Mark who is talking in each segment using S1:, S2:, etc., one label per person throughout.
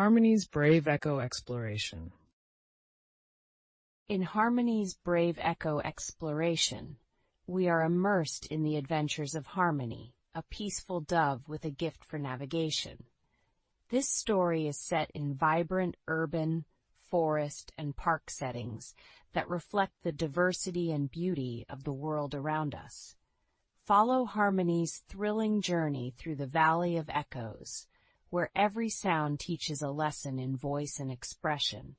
S1: Harmony's Brave Echo Exploration.
S2: In Harmony's Brave Echo Exploration, we are immersed in the adventures of Harmony, a peaceful dove with a gift for navigation. This story is set in vibrant urban, forest, and park settings that reflect the diversity and beauty of the world around us. Follow Harmony's thrilling journey through the Valley of Echoes, where every sound teaches a lesson in voice and expression.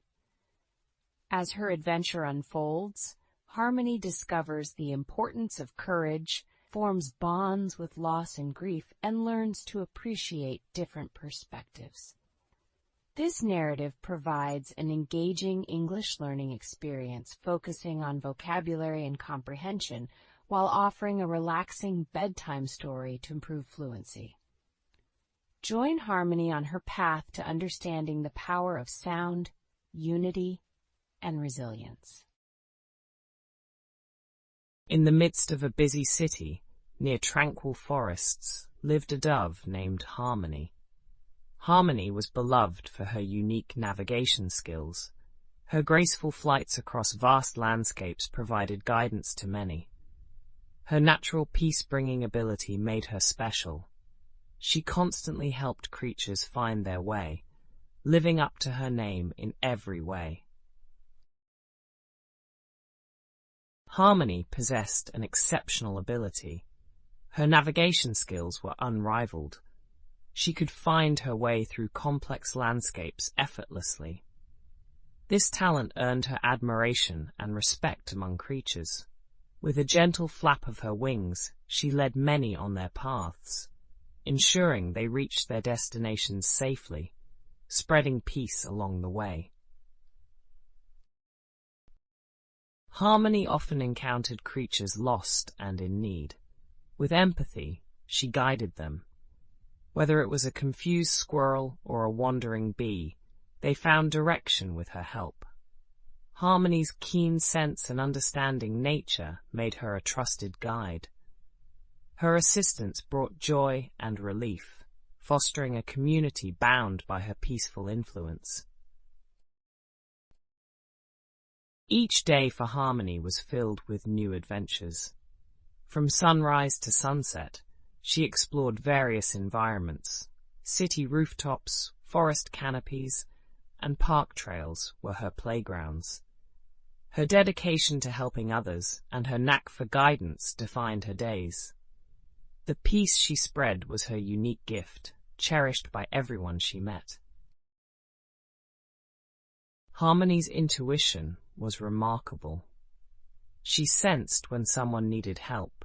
S2: As her adventure unfolds, Harmony discovers the importance of courage, forms bonds with loss and grief, and learns to appreciate different perspectives. This narrative provides an engaging English learning experience focusing on vocabulary and comprehension while offering a relaxing bedtime story to improve fluency. Join Harmony on her path to understanding the power of sound, unity, and resilience.
S3: In the midst of a busy city, near tranquil forests, lived a dove named Harmony. Harmony was beloved for her unique navigation skills. Her graceful flights across vast landscapes provided guidance to many. Her natural peace-bringing ability made her special. She constantly helped creatures find their way, living up to her name in every way. Harmony possessed an exceptional ability. Her navigation skills were unrivaled. She could find her way through complex landscapes effortlessly. This talent earned her admiration and respect among creatures. With a gentle flap of her wings, she led many on their paths, ensuring they reached their destinations safely, spreading peace along the way. Harmony often encountered creatures lost and in need. With empathy, she guided them. Whether it was a confused squirrel or a wandering bee, they found direction with her help. Harmony's keen sense and understanding nature made her a trusted guide. Her assistance brought joy and relief, fostering a community bound by her peaceful influence. Each day for Harmony was filled with new adventures. From sunrise to sunset, she explored various environments. City rooftops, forest canopies, and park trails were her playgrounds. Her dedication to helping others and her knack for guidance defined her days. The peace she spread was her unique gift, cherished by everyone she met. Harmony's intuition was remarkable. She sensed when someone needed help.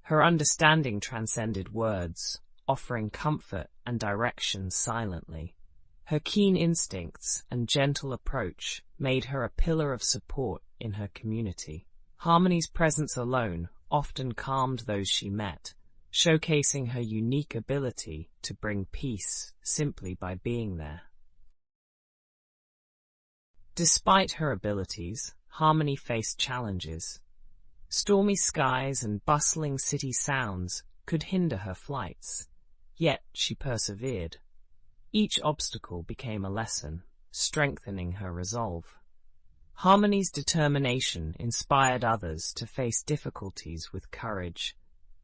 S3: Her understanding transcended words, offering comfort and direction silently. Her keen instincts and gentle approach made her a pillar of support in her community. Harmony's presence alone often calmed those she met, showcasing her unique ability to bring peace simply by being there. Despite her abilities, Harmony faced challenges. Stormy skies and bustling city sounds could hinder her flights, yet she persevered. Each obstacle became a lesson, strengthening her resolve. Harmony's determination inspired others to face difficulties with courage.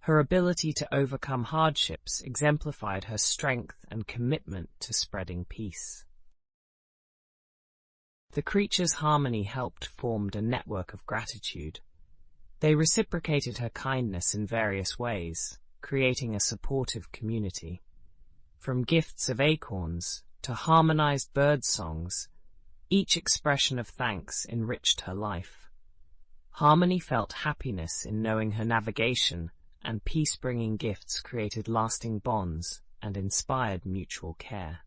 S3: Her ability to overcome hardships exemplified her strength and commitment to spreading peace. The creatures Harmony helped formed a network of gratitude. They reciprocated her kindness in various ways, creating a supportive community. From gifts of acorns to harmonized bird songs, each expression of thanks enriched her life. Harmony felt happiness in knowing her navigation and peace-bringing gifts created lasting bonds and inspired mutual care.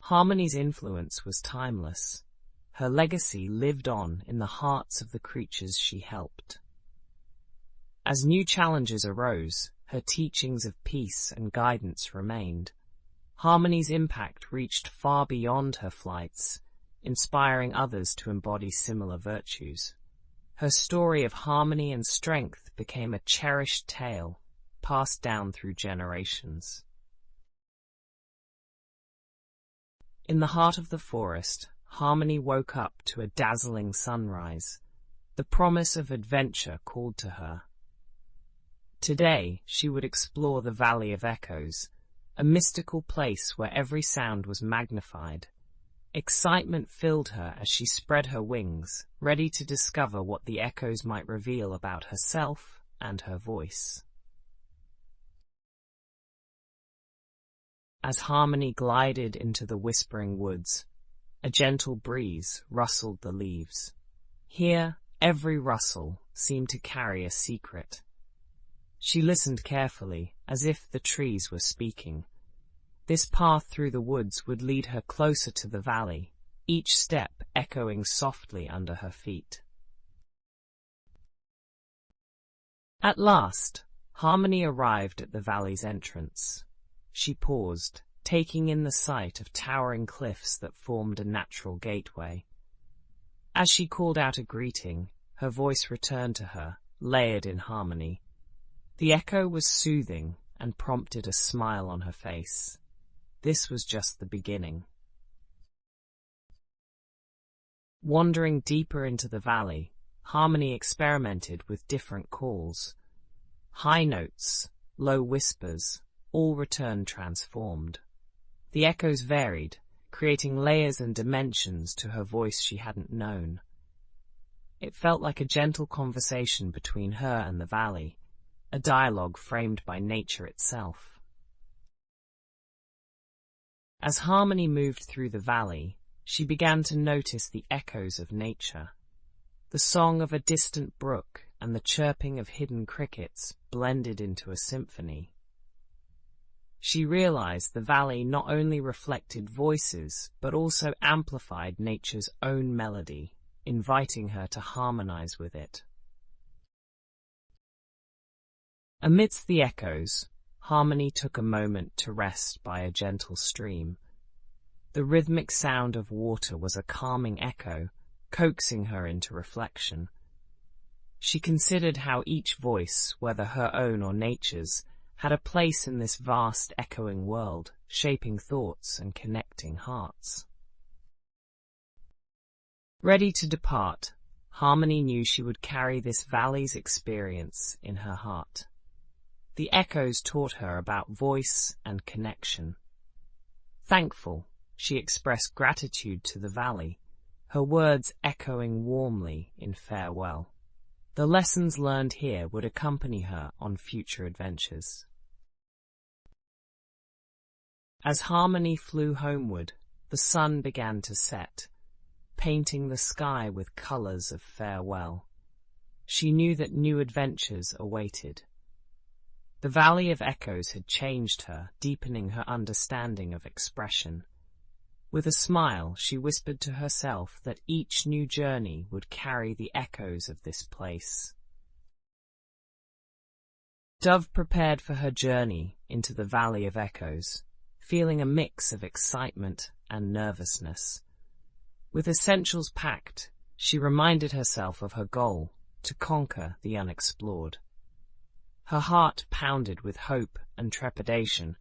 S3: Harmony's influence was timeless. Her legacy lived on in the hearts of the creatures she helped. As new challenges arose, her teachings of peace and guidance remained. Harmony's impact reached far beyond her flights, inspiring others to embody similar virtues. Her story of harmony and strength became a cherished tale, passed down through generations. In the heart of the forest, Harmony woke up to a dazzling sunrise. The promise of adventure called to her. Today, she would explore the Valley of Echoes, a mystical place where every sound was magnified. Excitement filled her as she spread her wings, ready to discover what the echoes might reveal about herself and her voice. As Harmony glided into the whispering woods, a gentle breeze rustled the leaves. Here, every rustle seemed to carry a secret. She listened carefully, as if the trees were speaking. This path through the woods would lead her closer to the valley, each step echoing softly under her feet. At last, Harmony arrived at the valley's entrance. She paused, taking in the sight of towering cliffs that formed a natural gateway. As she called out a greeting, her voice returned to her, layered in harmony. The echo was soothing and prompted a smile on her face. This was just the beginning. Wandering deeper into the valley, Harmony experimented with different calls. High notes, low whispers, all returned transformed. The echoes varied, creating layers and dimensions to her voice she hadn't known. It felt like a gentle conversation between her and the valley, a dialogue framed by nature itself. As Harmony moved through the valley, she began to notice the echoes of nature. The song of a distant brook and the chirping of hidden crickets blended into a symphony. She realized the valley not only reflected voices, but also amplified nature's own melody, inviting her to harmonize with it. Amidst the echoes, Harmony took a moment to rest by a gentle stream. The rhythmic sound of water was a calming echo, coaxing her into reflection. She considered how each voice, whether her own or nature's, had a place in this vast echoing world, shaping thoughts and connecting hearts. Ready to depart, Harmony knew she would carry this valley's experience in her heart. The echoes taught her about voice and connection. Thankful, she expressed gratitude to the valley, her words echoing warmly in farewell. The lessons learned here would accompany her on future adventures. As Harmony flew homeward, the sun began to set, painting the sky with colors of farewell. She knew that new adventures awaited. The Valley of Echoes had changed her, deepening her understanding of expression. With a smile, she whispered to herself that each new journey would carry the echoes of this place. Dove prepared for her journey into the Valley of Echoes, feeling a mix of excitement and nervousness. With essentials packed, she reminded herself of her goal, to conquer the unexplored. Her heart pounded with hope and trepidation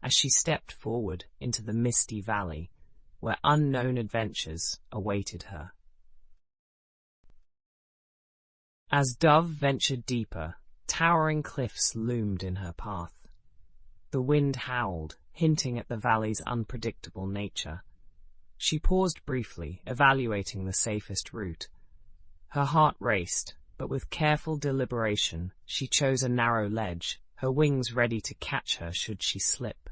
S3: as she stepped forward into the misty valley, where unknown adventures awaited her. As Dove ventured deeper, towering cliffs loomed in her path. The wind howled, hinting at the valley's unpredictable nature. She paused briefly, evaluating the safest route. Her heart raced, but with careful deliberation, she chose a narrow ledge, her wings ready to catch her should she slip.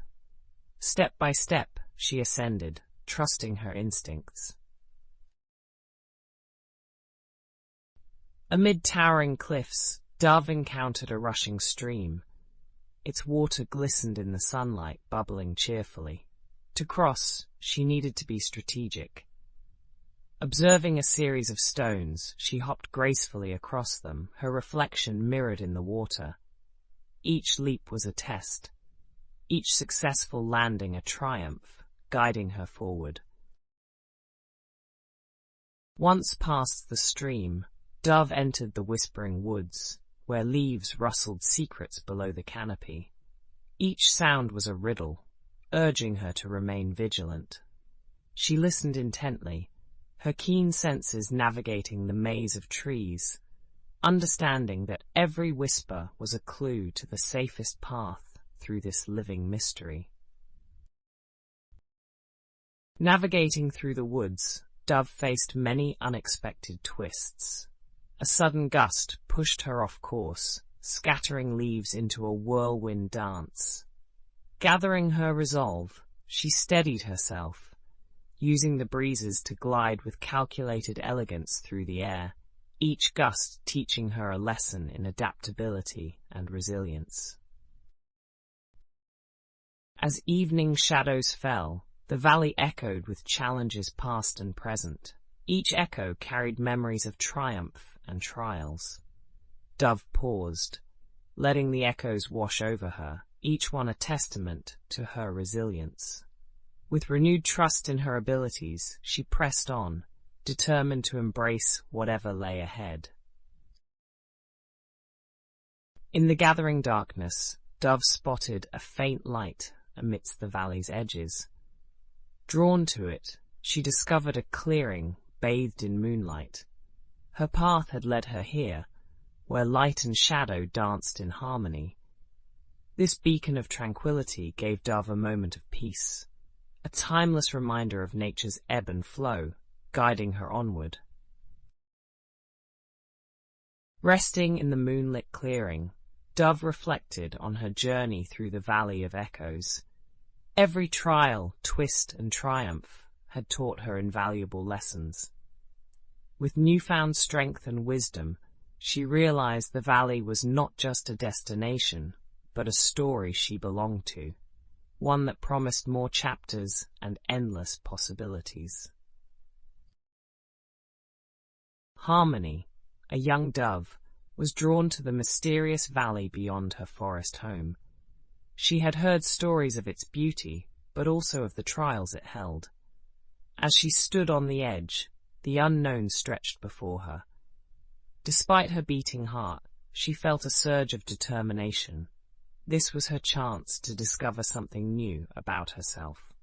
S3: Step by step, she ascended, trusting her instincts. Amid towering cliffs, Dove encountered a rushing stream. Its water glistened in the sunlight, bubbling cheerfully. To cross, she needed to be strategic. Observing a series of stones, she hopped gracefully across them, her reflection mirrored in the water. Each leap was a test, each successful landing a triumph, guiding her forward. Once past the stream, Dove entered the whispering woods, where leaves rustled secrets below the canopy. Each sound was a riddle, urging her to remain vigilant. She listened intently, her keen senses navigating the maze of trees, understanding that every whisper was a clue to the safest path through this living mystery. Navigating through the woods, Dove faced many unexpected twists. A sudden gust pushed her off course, scattering leaves into a whirlwind dance. Gathering her resolve, she steadied herself, using the breezes to glide with calculated elegance through the air, each gust teaching her a lesson in adaptability and resilience. As evening shadows fell, the valley echoed with challenges past and present. Each echo carried memories of triumph and trials. Dove paused, letting the echoes wash over her, each one a testament to her resilience. With renewed trust in her abilities, she pressed on, determined to embrace whatever lay ahead. In the gathering darkness, Dove spotted a faint light amidst the valley's edges. Drawn to it, she discovered a clearing bathed in moonlight. Her path had led her here, where light and shadow danced in harmony. This beacon of tranquility gave Dove a moment of peace, a timeless reminder of nature's ebb and flow, guiding her onward. Resting in the moonlit clearing, Dove reflected on her journey through the Valley of Echoes. Every trial, twist, and triumph had taught her invaluable lessons. With newfound strength and wisdom, she realized the valley was not just a destination, but a story she belonged to, one that promised more chapters and endless possibilities. Harmony, a young dove, was drawn to the mysterious valley beyond her forest home. She had heard stories of its beauty, but also of the trials it held. As she stood on the edge, the unknown stretched before her. Despite her beating heart, she felt a surge of determination. This was her chance to discover something new about herself.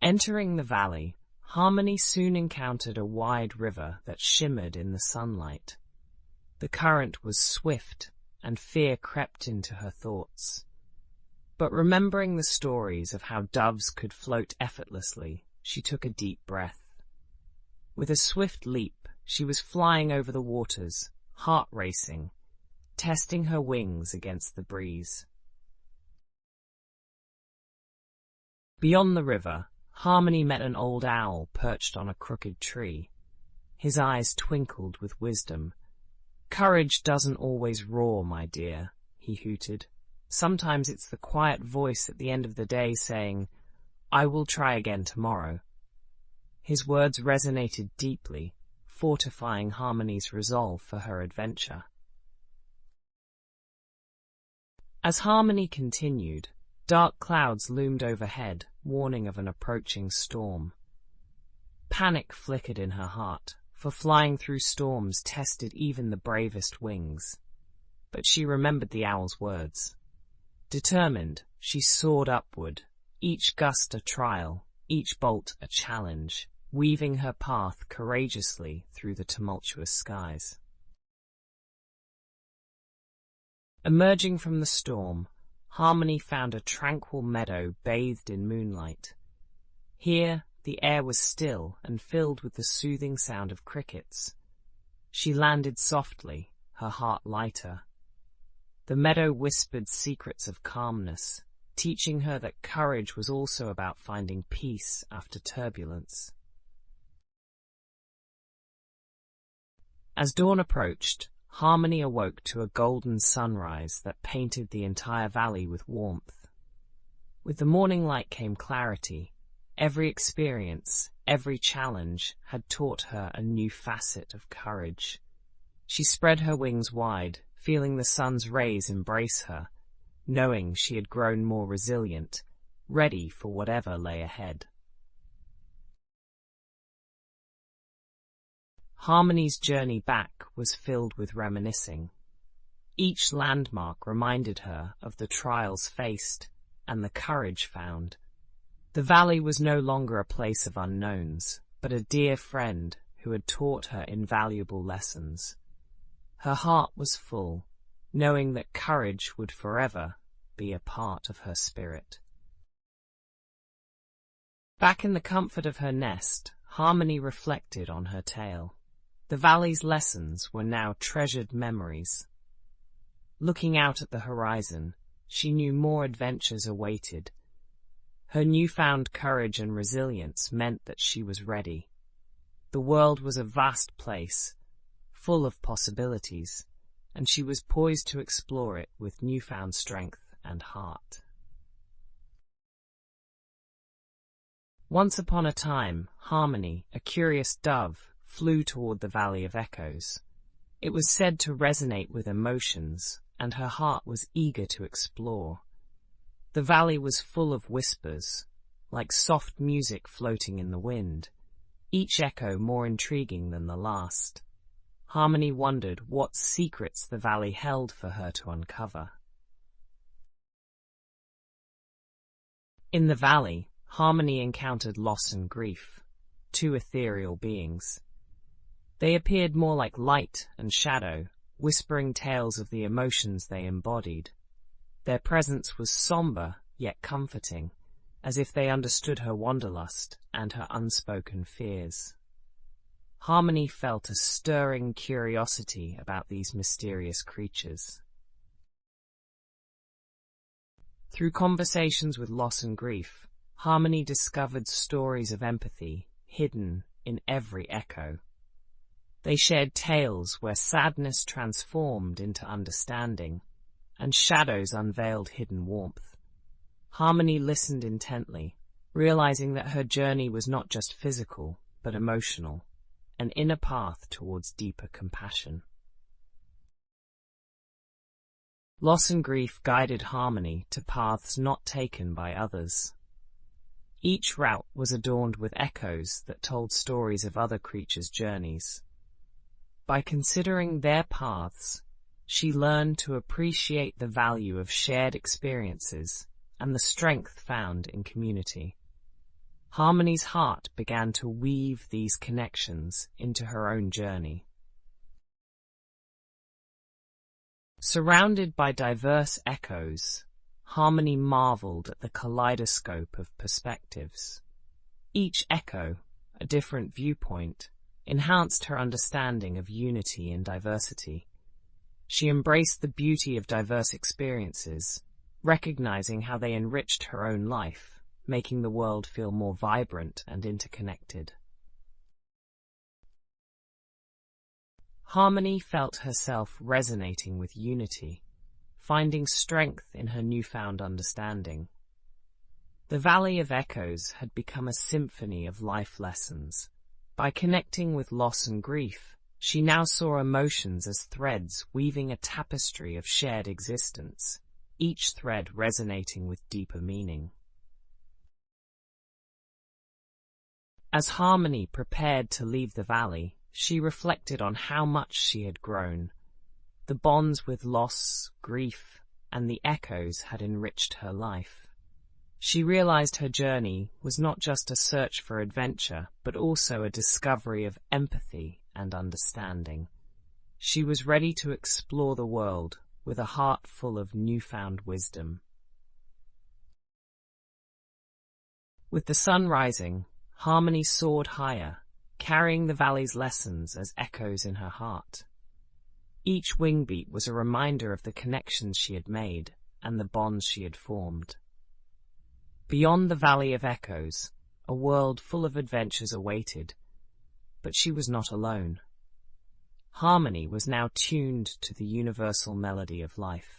S3: Entering the valley, Harmony soon encountered a wide river that shimmered in the sunlight. The current was swift, and fear crept into her thoughts. But remembering the stories of how doves could float effortlessly, she took a deep breath. With a swift leap, she was flying over the waters, heart racing, testing her wings against the breeze. Beyond the river, Harmony met an old owl perched on a crooked tree. His eyes twinkled with wisdom. "Courage doesn't always roar, my dear," he hooted. "Sometimes it's the quiet voice at the end of the day saying, 'I will try again tomorrow.'" His words resonated deeply, fortifying Harmony's resolve for her adventure. As Harmony continued, dark clouds loomed overhead, warning of an approaching storm. Panic flickered in her heart, for flying through storms tested even the bravest wings. But she remembered the owl's words. Determined, she soared upward, each gust a trial, each bolt a challenge, weaving her path courageously through the tumultuous skies. Emerging from the storm, Harmony found a tranquil meadow bathed in moonlight. Here, the air was still and filled with the soothing sound of crickets. She landed softly, her heart lighter. The meadow whispered secrets of calmness, teaching her that courage was also about finding peace after turbulence. As dawn approached, Harmony awoke to a golden sunrise that painted the entire valley with warmth. With the morning light came clarity. Every experience, every challenge had taught her a new facet of courage. She spread her wings wide, feeling the sun's rays embrace her, knowing she had grown more resilient, ready for whatever lay ahead. Harmony's journey back was filled with reminiscing. Each landmark reminded her of the trials faced and the courage found. The valley was no longer a place of unknowns, but a dear friend who had taught her invaluable lessons. Her heart was full, knowing that courage would forever be a part of her spirit. Back in the comfort of her nest, Harmony reflected on her tale. The valley's lessons were now treasured memories. Looking out at the horizon, she knew more adventures awaited. Her newfound courage and resilience meant that she was ready. The world was a vast place, full of possibilities, and she was poised to explore it with newfound strength and heart. Once upon a time, Harmony, a curious dove, flew toward the Valley of Echoes. It was said to resonate with emotions, and her heart was eager to explore. The valley was full of whispers, like soft music floating in the wind, each echo more intriguing than the last. Harmony wondered what secrets the valley held for her to uncover. In the valley, Harmony encountered loss and grief, two ethereal beings. They appeared more like light and shadow, whispering tales of the emotions they embodied. Their presence was somber yet comforting, as if they understood her wanderlust and her unspoken fears. Harmony felt a stirring curiosity about these mysterious creatures. Through conversations with loss and grief, Harmony discovered stories of empathy hidden in every echo. They shared tales where sadness transformed into understanding, and shadows unveiled hidden warmth. Harmony listened intently, realizing that her journey was not just physical, but emotional, an inner path towards deeper compassion. Loss and grief guided Harmony to paths not taken by others. Each route was adorned with echoes that told stories of other creatures' journeys. By considering their paths, she learned to appreciate the value of shared experiences and the strength found in community. Harmony's heart began to weave these connections into her own journey. Surrounded by diverse echoes, Harmony marveled at the kaleidoscope of perspectives. Each echo, a different viewpoint, enhanced her understanding of unity and diversity. She embraced the beauty of diverse experiences, recognizing how they enriched her own life, making the world feel more vibrant and interconnected. Harmony felt herself resonating with unity, finding strength in her newfound understanding. The Valley of Echoes had become a symphony of life lessons. By connecting with loss and grief, she now saw emotions as threads weaving a tapestry of shared existence, each thread resonating with deeper meaning. As Harmony prepared to leave the valley, she reflected on how much she had grown. The bonds with loss, grief, and the echoes had enriched her life. She realized her journey was not just a search for adventure, but also a discovery of empathy and understanding. She was ready to explore the world with a heart full of newfound wisdom. With the sun rising, Harmony soared higher, carrying the valley's lessons as echoes in her heart. Each wing beat was a reminder of the connections she had made and the bonds she had formed. Beyond the Valley of Echoes, a world full of adventures awaited, but she was not alone. Harmony was now tuned to the universal melody of life.